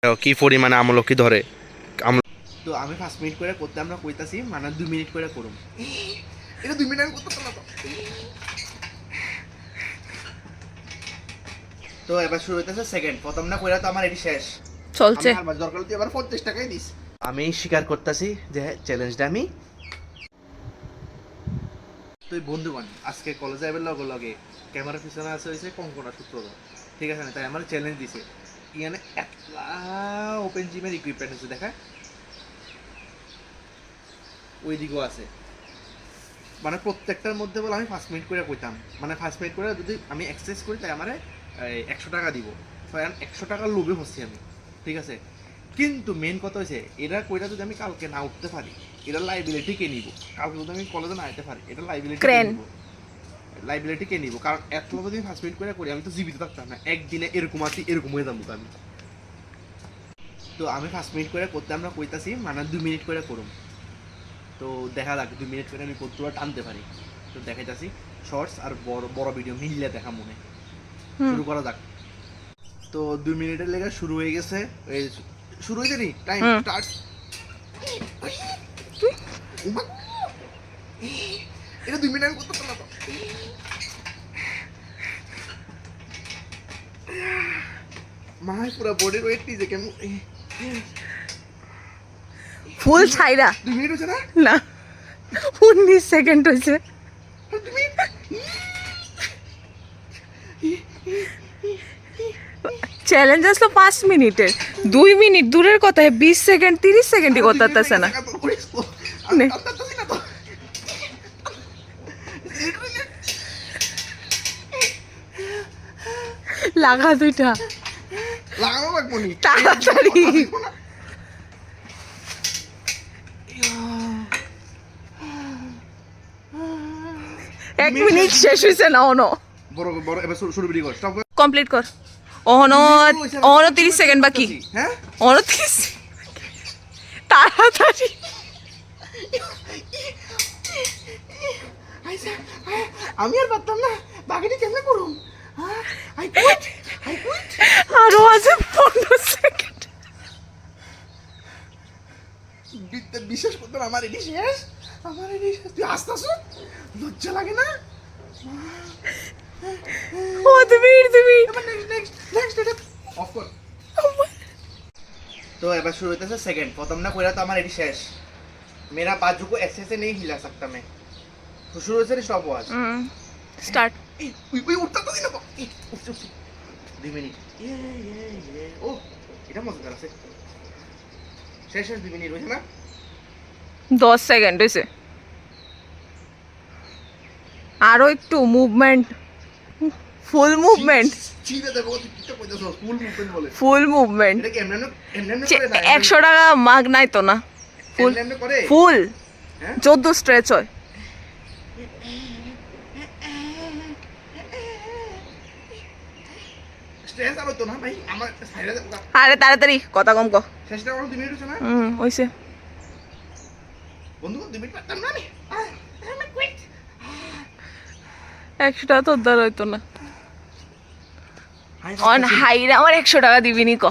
কি পরিমাণে আমলকি ধরে তো আমি 5 মিনিট করে করতে আমরা কইতাছি মানে 2 মিনিট করে করুম এটা 2 মিনিট আমি করতে পারলাম না তো এবার শুরু হইতাছে সেকেন্ড প্রথম না কইরা তো আমার এটি শেষ চলছে আমার দরকার হলে এবার 50 টাকাই দিস আমি স্বীকার করতেছি যে চ্যালেঞ্জটা আমি তুই বন্ধুগণ আজকে কলেজে যাবে লগে লগে ক্যামেরা পিছনে আছে হইছে কঙ্কনা সূত্রধর ঠিক আছে না তাই আমার চ্যালেঞ্জ দিছে ইয়ানে এতলা ওপেন জিমের ইকুইপমেন্ট আছে দেখা ওই দিকেও আছে মানে প্রত্যেকটার মধ্যে বলে আমি 5 মিনিট করে কইতাম মানে 5 মিনিট করে যদি আমি এক্সারসাইজ করি তাই আমারে 100 টাকা দিব ফাইন 100 টাকার লোভে হচ্ছি আমি ঠিক আছে কিন্তু মেন কথা হচ্ছে এরা কইরা যদি আমি কালকে না উঠতে পারি এটা লাইবিলিটি কে নিব কালকে যদি আমি কলেজে না আইতে পারি এটা লাইবিলিটি কে নিব কারণ এত যদি 5 মিনিট করে করি আমি তো জীবিত থাকতাম না একদিনে এরকম আছি এরকম হয়ে যাবো আমি তো আমি 5 মিনিট করে করতে আমরা কইতাছি মানে 2 মিনিট করে করুম তো দেখা যাক 2 মিনিট করে আমি কতটা টানতে পারি তো দেখাইতাছি শর্টস আর বড় বড় ভিডিও মিলিয়ে দেখা মনে শুরু করা যাক তো 2 মিনিটের লেগে শুরু হয়ে গেছে এই শুরু হইছে নি টাইম স্টার্টস এটা 2 মিনিট আমি করতে পারলাম মাই পুরো বডির ওয়েট দিছে কেমন ফুল ছাইরা 2 মিনিট হচ্ছে না না 19 সেকেন্ড হয়েছে চ্যালেঞ্জ আসলো 5 মিনিটের 2 মিনিট দূরের কথা 20 সেকেন্ড 30 সেকেন্ডই করতে পারতেছে না নে। লাগা দুইটা লাগানো লাগবো নি তাড়াতাড়ি 1 মিনিট শেষ হয়েছে না অনো বড় বড় এবার শুরু ভিডিও কর স্টপ কমপ্লিট কর অহনো 30 সেকেন্ড বাকি হ্যাঁ অহনো 30 তাড়াতাড়ি আমি আর পারতাম না বাকিটা কেমনে করুম আই কুইট আরো আছে 15 সেকেন্ড বিশ্বাস করতে আমার এটি শেষ আমার এটি শেষ তুই আসতেছ লজ্জা লাগে না ও তুমি নেক্সট অফ কর तो এবার শুরু হইতেছে সেকেন্ড প্রথম না কইরা তো আমার এটি শেষ मेरा बाजू को ऐसे से नहीं हिला सकता मैं तो शुरू से स्टॉप हुआ স্টার্ট ওই উঠতা তো দিনা উঠ 2 মিনিট ये ও এটা মজাদার আছে শেষ 2 মিনিট হইছে না 10 সেকেন্ড হয়েছে আরো একটু মুভমেন্ট ফুল মুভমেন্ট চিড়ে দেখো তুই কইতাছ ফুল মুভমেন্ট বলে ফুল মুভমেন্ট এটা কেমনে করে না 100 টাকা মাগ নাই তো না ফুল এমনে করে ফুল হ্যাঁ 14 স্ট্রেচ হয় স্ট্রেস আর তো না ভাই আমার সাইডে আরে তাড়াতাড়ি কথা কম কো শেষটা আমার 2 মিনিট হচ্ছে না হইছে বন্ধু 2 মিনিট পারতাম না আমি কুইট 100 টাকা তো দর হইতো না অন হাইরা আমার 100 টাকা দিবি নি কো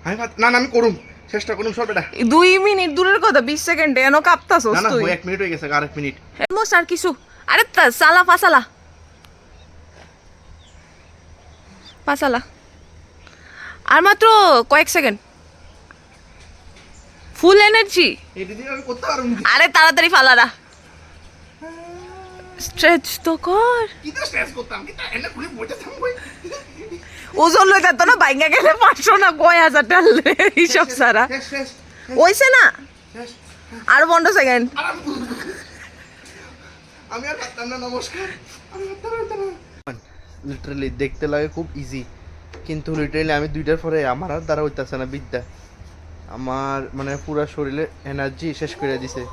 আমি না না আমি করুম চেষ্টা করুম সব এটা 2 মিনিট দূরের কথা 20 সেকেন্ডে এনো কাঁপতাছস না না তুই 1 মিনিট হয়ে গেছে আর 1 মিনিট মোস আর কিছু আরে সালা পাসালা আর মাত্র কয়েক সেকেন্ড ফুল এনার্জি এটা দিয়ে আমি করতে পারুম আরে তাড়াতাড়ি ফালারা স্ট্রেচ তো কর কি তো স্ট্রেস করতাম কি তা এনে খুলে বইতে থামবই ওজন লই যাত না বাইঙ্গা গেলে 500 না কয় হাজার টাকা হিসাব সারা শেষ ওইছে না শেষ আর 15 সেকেন্ড আমি আর পারতাম না নমস্কার আমি পারতাম না লিটারালি দেখতে লাগে খুব ইজি কিন্তু লিটারালি আমি দুইটার পরে আমার আর দ্বারা হইতাছে না বিদ্যা আমার মানে পুরো শরীরে এনার্জি শেষ করে দিছে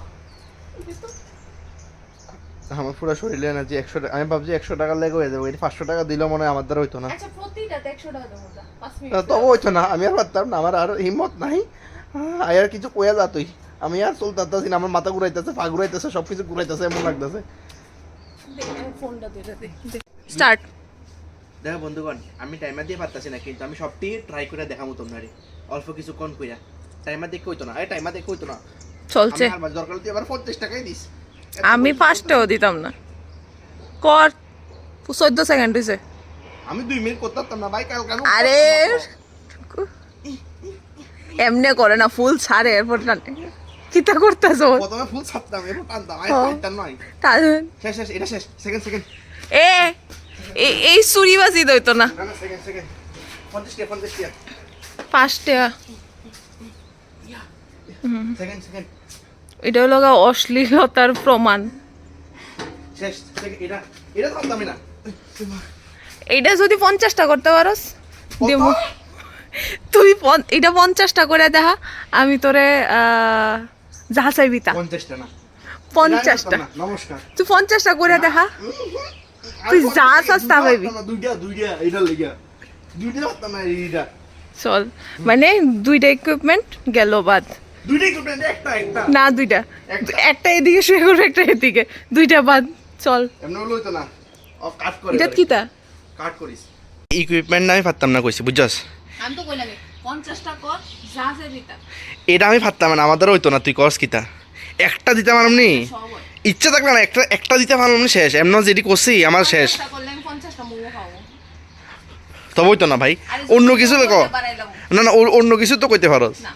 আমার পুরো শরীরে এনার্জি 100 আমি ভাবছি 100 টাকা লেগে হয়ে যাবে 500 টাকা দিলেও মনে হয় আমার দ্বারা হইতো না আচ্ছা প্রতিটাতে 100 টাকা দেবো 5 মিনিট তো হইতো না আমি আর পারতাম না আমার আর হিম্মত নাই আর কিছু কইয়া যা তুই আমি আর চলতাছি না আমার মাথা ঘুরাইতেছে পা ঘুরাইতেছে সবকিছু ঘুরাইতেছে এমন লাগতেছে ফোনটা দে স্টার্ট দেখো বন্ধুগণ আমি টাইমার দিয়ে পারতাছি না কিন্তু আমি সবটি ট্রাই করে দেখাবো তোমরা অল্প কিছু কন কইরা টাইমার দেখে হইতো না, টাইমার দেখে হইতো না। চলছে। আমি আর দরকার হলে তুই আবার 50 টাকাই দিস। আমি ফার্স্টেও দিতাম না। কর 14 সেকেন্ড হইছে। আমি 2 মিনিট করতে পারতাম না ভাই, কাল কাল। আরে এমনে করে না, ফুল ছাড়ে এরপর টানে। কিতা করতেছ? প্রথমে ফুল ছাড়তাম, এরপর টানতাম, আই টানতাম নয়। শেষ শেষ, এটা শেষ। Second second. এই চুরিবাজি দইতো না। না না, সেকেন্ড সেকেন্ড। 50 টাকা 50 টাকা। পাঁচটা সেকেন্ড সেকেন্ড। এটা হলো গা অশ্লীলতার প্রমাণ। শেষ সেকেন্ড। এটা এটা থামতামই না। এইটা যদি 50টা করতে পারোস দেব। কত? তুই এটা 50টা করে দেখা, আমি তোরে যা চাইবি তা। 50 টা না। 50টা নমস্কার। তুই 50টা করে দেখা, তুই যা চাস তা পাইবি। দুইটা দুইটা এটা লাগা। দুইটা থামতাম না এইটা। চল, মানে দুইটা ইকুইপমেন্ট গেল বাদ। দুইটাই করবেন, একটা একটা। না দুইটা, একটা এদিকে শুয়ে করবে, একটা এদিকে, দুইটা বাদ। চল এমন হলো হইতো না। অফ কাট করে। এটা কিতা? কাট করিস। ইকুইপমেন্ট আমি পারতাম না কইছি, বুঝছস? আমি তো কইলাম 50টা কর, যা চাইবি তা। এটা আমি পারতাম না, আমাদের হইতো না, তুই করস কিতা? একটা দিতে পারলাম নি, ইচ্ছা থাকলে না একটা একটা দিতে পারলাম নি, শেষ। এমন যেটি করছি আমার শেষ। 50টা করলে আমি 50টা মোমো খাবো। তবে হইতো না ভাই, অন্য কিছু লেখো। না না, অন্য কিছু তো কইতে পারস। না,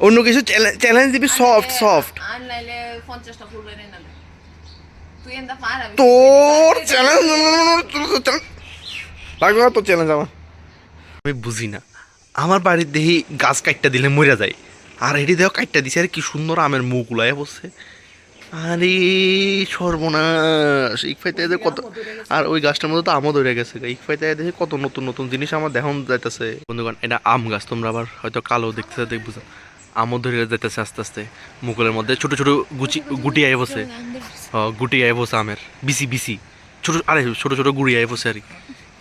অন্য কিছু চ্যালেঞ্জ দিবি, সফট সফট। আর নাইলে 50টা ফুল বেরে না। তুই এন্ডা পার আমি তোর চ্যালেঞ্জ লাগবে না, তোর চ্যালেঞ্জ আমার। আমি বুঝি না, আমার বাড়ির দেহি গাছ কাটটা দিলে মরে যায়, আর এটি দেহ কাটটা দিছে, আর কি সুন্দর আমের মুখ উলায় বসছে। আরে সর্বনাশ, ইকফাইতে এদের কত, আর ওই গাছটার মধ্যে তো আমও ধরে গেছে। ইকফাইতে দেখে কত নতুন নতুন জিনিস আমার দেখানো যাইতেছে। বন্ধুগণ, এটা আম গাছ, তোমরা আবার হয়তো কালো দেখতেছে, দেখবো আমও ধরে যাইতেছে আস্তে আস্তে। মুকুলের মধ্যে ছোট ছোট গুটি আয় বসে, গুটি আয় বসে আমের, বিসি বিসি ছোট, আরে ছোট ছোট গুড়ি আয় বসে আর কি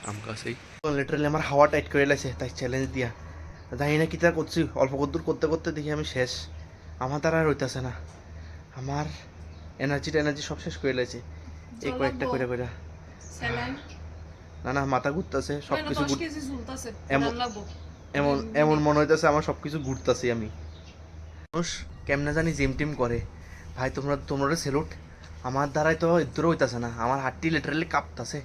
আম গাছ। এই লিটারালি আমার হাওয়া টাইট করে লাগছে, তাই চ্যালেঞ্জ দিয়া জানি না কিতা করছি, অল্প কদ্দূর করতে করতে দেখি আমি শেষ। আমার দ্বারা আর হইতাছে না, আমার এনার্জি সব শেষ করে লাগছে এই কয়েকটা করে করে। না না, মাথা ঘুরতেছে, সব কিছু এমন এমন মনে হইতেছে আমার সব কিছু ঘুরতেছি আমি। মানুষ কেমনে জানি জিম টিম করে ভাই, তোমরা সেলুট। আমার দ্বারাই তো ইদ্দুরও হইতাছে না, আমার হাতটি লিটারালি কাঁপতাছে।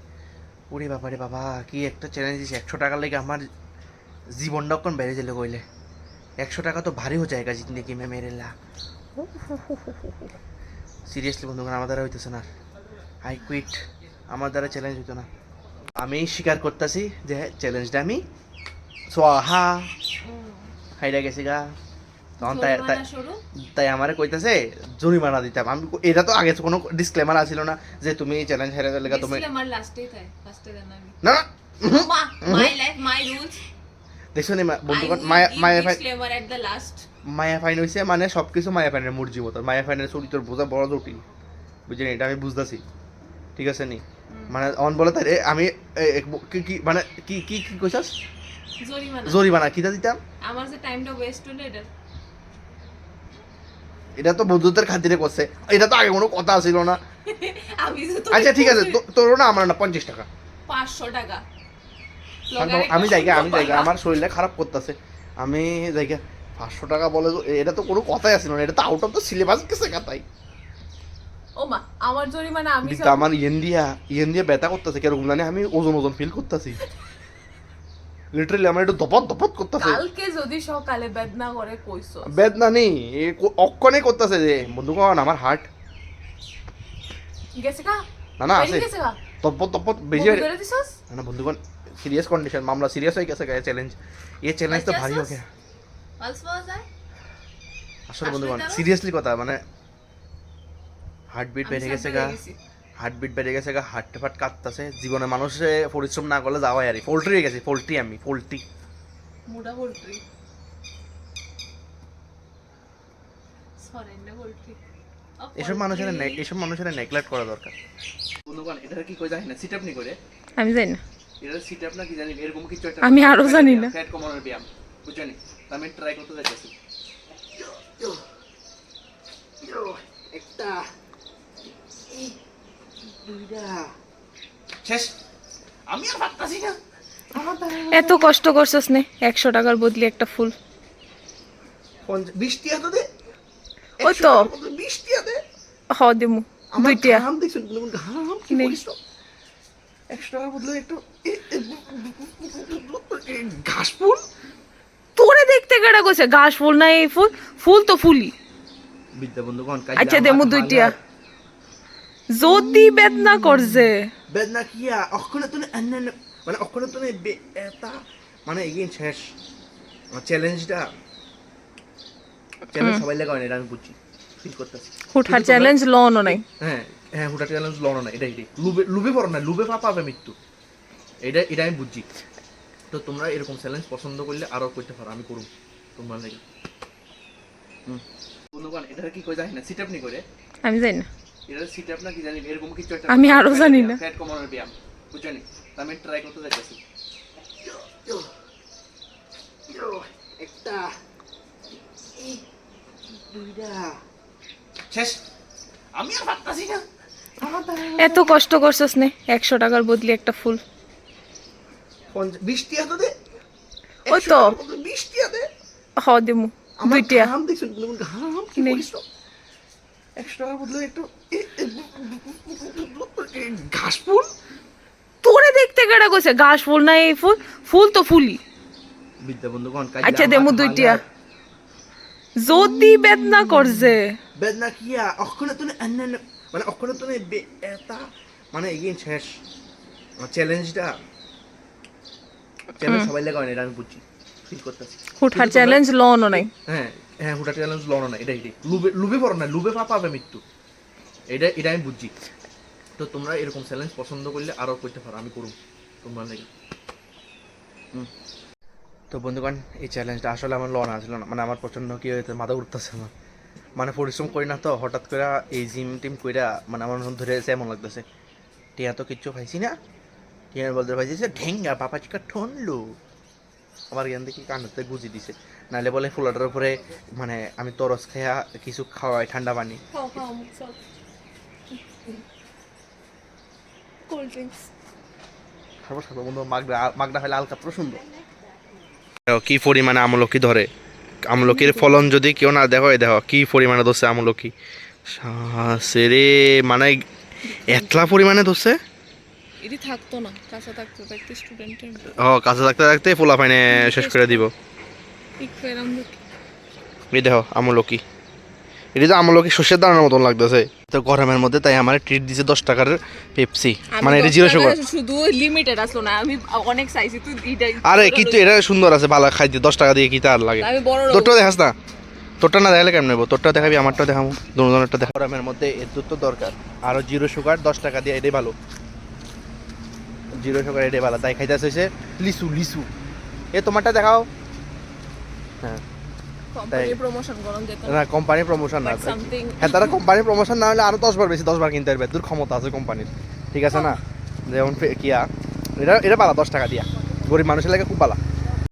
ওরে বাবা রে বাবা, কি একটা চ্যালেঞ্জ দিছে। 100 টাকার লেগে আমার জীবনটা কোন বেড়ে গেলে কইলে। 100 টাকা তো ভারী হয়ে যায়গা জিন্দগি মে মেরে লা। সিরিয়াসলি বন্ধুগণ, আমার দ্বারা হইতেছে না, আই কুইট। আমার দ্বারা চ্যালেঞ্জ হইতো না। আমি স্বীকার করতেছি যে চ্যালেঞ্জটা আমি সোহা হাইরা গেছি গা। তখন তাই আমারে কইতাছে জরিমানা দিতাম। আমি এটা তো আগে কোনো ডিসক্লেমার আছিল না যে তুমি চ্যালেঞ্জ হেরে গেলে তুমি না দেখছো নি বন্ধুগণ। মায়া ফাইন হইছে মানে সবকিছু মায়া ফাইনের মর্জি মতো। মায়া ফাইনের চরিত্র বোঝা বড় জটিল, বুঝলি? এটা আমি বুঝতেছি, ঠিক আছে নি? মানে অন বলে তাই আমি কি মানে কি কি কি কইছাস? জরিমানা কিটা দিতাম? আমার যে টাইমটা ওয়েস্ট হলো এটা তো বন্ধুত্বের খাতিরে করছে। এটা তো আগে কোনো কথা ছিল না। আচ্ছা ঠিক আছে, তোর না আমার না 50 টাকা 500 টাকা আমি জায়গা আমার শরীরটা খারাপ করতেছে, আমি জায়গা 500 টাকা বলে এটা তো কোনো কথাই আসছিল না। এটা তো আউট অফ দ্য সিলেবাস গেছে কথাই। ও মা, আমার জরিমানা আমি আমার ইয়েন দিয়া ব্যথা করতেছে কিরকম জানি, আমি ওজন ফিল করতেছি লিটারালি। আমার একটু দপত করতেছে। কালকে যদি সকালে বেদনা করে কইছো, বেদনা নেই, অক্ষণে করতেছে যে বন্ধুগণ আমার হার্ট গেছে কা না আছে দপত বেশি না বন্ধুগণ। সিরিয়াস কন্ডিশন, মামলা সিরিয়াস হয়ে গেছে। চ্যালেঞ্জ ये चैलेंज तो भारी हो गया আসলে বন্ধুগণ। সিরিয়াসলি কথা, মানে হার্টবিট বেড়ে গেছে গা, হার্ট ফাট কাঁপতাছে। জীবনে মানুষে পরিশ্রম না করলে যাওয়াই আর পোল্ট্রি হয়ে গেছে। আমি পোল্ট্রি মোটা পোল্ট্রি এসব মানুষের নেগলেক্ট করা দরকার বন্ধুগণ। এটা কি কই জানি না, সিট আপ নি করে আমি জানি না, এটা সিট আপ না কি জানি, এরকম কিছু একটা আমি আরো জানি না। ফ্যাট কমানোর ব্যায়াম, বুঝছেন? আমি ট্রাই করতে যাচ্ছি। একটা দুইটা শেষ। আমি আর পারতাছি না। এত কষ্ট করছস নে 100 টাকার বদলে একটা ফুল। 20 টাকা তো দে। ওই তো 20 টাকা দে। হ দিমু আমার 2 টাকা ঘাম দেখছেন, ঘাম কি নেই। করিস তো? 100 টাকার বদলে একটু ঘাস ফুল। তোরে দেখতে কেডা কইছে ঘাস ফুল না এই ফুল? ফুল তো ফুলই। বিদ্যা বন্ধুগণ, আচ্ছা দেমু 2 টাকা যদি বেদনা করছে বেদনা কিয়া অক্ষণে তো মানে অক্ষণে তো এটা মানে এগেইন শেষ চ্যালেঞ্জটা সবাই লাগা হয় না, এটা আমি বুঝছি, ফিল করতেছি। হুঠার চ্যালেঞ্জ লনও নাই। হ্যাঁ হ্যাঁ, হুটা চ্যালেঞ্জ লড়ো না, এটাই লুবে লুবে পড়ো না, লুবে পাবে মৃত্যু, এটা আমি বুঝছি। তো তোমরা এরকম চ্যালেঞ্জ পছন্দ করলে আরো করতে পারো, আমি করুম তোমরা লাগে। বন্ধুগণ, এটা কি কই জানি না, সিট আপ নি করে, আমি জানি না, এটা সিট আপ না কি জানি, এরকম কিছু একটা আমি আরো জানি না। ফ্যাট কমানোর ব্যায়াম, বুঝছনি? আমি ট্রাই করতে যাচ্ছি। একটা এই দুইটা শেষ, আমি আর পারতাছি না। এত কষ্ট করছস নে 100 টাকার বদলে একটা ফুল। 20 টাকা তো দে। ওই তো 20 টাকা দে। হ দিমু আমার 2 টাকা ঘাম দেখছেন, ঘাম কি নেই। করিস তো? 100 টাকার বদলে একটু ঘাস ফুল। তোরে দেখতে কেডা কইছে ঘাস ফুল না এই ফুল? ফুল তো ফুলই। বিদ্যা বন্ধুগণ, আচ্ছা দেমু 2 টাকা যদি বেদনা করছে বেদনা কিয়া অক্ষণে তো মানে অক্ষণে তো এটা মানে এগেইন শেষ চ্যালেঞ্জটা সবাই লাগা হয় না, এটা আমি বুঝছি, ফিল করতেছি। হুঠার চ্যালেঞ্জ লনও নাই। হ্যাঁ হ্যাঁ, হুটা চ্যালেঞ্জ লড়ো না, এটাই লুবে পড়ো না, লুবে পাবে মৃত্যু, এটা আমি বুঝছি। তো তোমরা এরকম চ্যালেঞ্জ পছন্দ করলে আরো করতে পারো, আমি করুম তোমরা লাগে। তো বন্ধুগণ, এই চ্যালেঞ্জটা আসলে আমার লড়া ছিল না, মানে আমার প্রচন্ড কি হয়েছে, মাথা উঠতেছে আমার, মানে পরিশ্রম করি না তো, হঠাৎ করে এই জিম টিম কইরা মানে আমার ধরে এমন লাগতেছে। টিয়া তো কিচ্ছু পাইছি না, টিয়া বলতে পাইছি ঢেঙ্গা বাপাচিকা ঠনলো, আমার জ্ঞান দেখি কান্নাতে গুজি দিছে, নাহলে বলে ফুলাটার উপরে মানে আমি তরস খাইয়া কিছু খাওয়াই ঠান্ডা পানি। খাবো বন্ধু, মাগডা হলে আলকাত্র সুন্দর। কি পরিমাণে আমলকি ধরে, আমলকির ফলন যদি কেউ না দেখো, দেখো কি পরিমাণে ধরছে আমলকি, সেরে মানে এতলা পরিমাণে ধরছে। এটি থাকতো না, কাঁচা থাকতো, একটা স্টুডেন্টের কাছে থাকতে থাকতে পোলা ফাইনে শেষ করে দিব। এই দেখো আমলকি, এটি তো আমলকি শস্যের দানার মতন লাগতেছে। তো গরমের মধ্যে তাই আমার ট্রিট দিছে 10 টাকার পেপসি, মানে এটা 0 সুগার। শুধু লিমিটেড আসলো না, আমি অনেক চাইছি তুই এটাই। আরে কিন্তু এটা সুন্দর আছে, ভালো খাইতে 10 টাকা দিয়ে কি তার লাগে। আমি বড় তোরটা দেখাস না, তোরটা না দেখালে কেমন নেবো, তোরটা দেখাবি আমারটা দেখাবো, দুজনেরটা দেখা। গরমের মধ্যে এর তো দরকার, আরো 0 সুগার 10 টাকা দিয়ে, এটাই ভালো, 0 সুগার এটাই ভালো। তাই খাইতে আসছে লিচু লিচু। এ তোমারটা দেখাও। হ্যাঁ কোম্পানি প্রমোশন করন যেত না, কোম্পানি প্রমোশন না, হ্যাঁ তারা কোম্পানি প্রমোশন না হলে আরো 10 বার বেশি, 10 বার কিনতে পারবে, দূর ক্ষমতা আছে কোম্পানির, ঠিক আছে না? যেমন কিয়া, এটা ভালো 10 টাকা দিয়া, গরিব মানুষের লাগে খুব ভালো।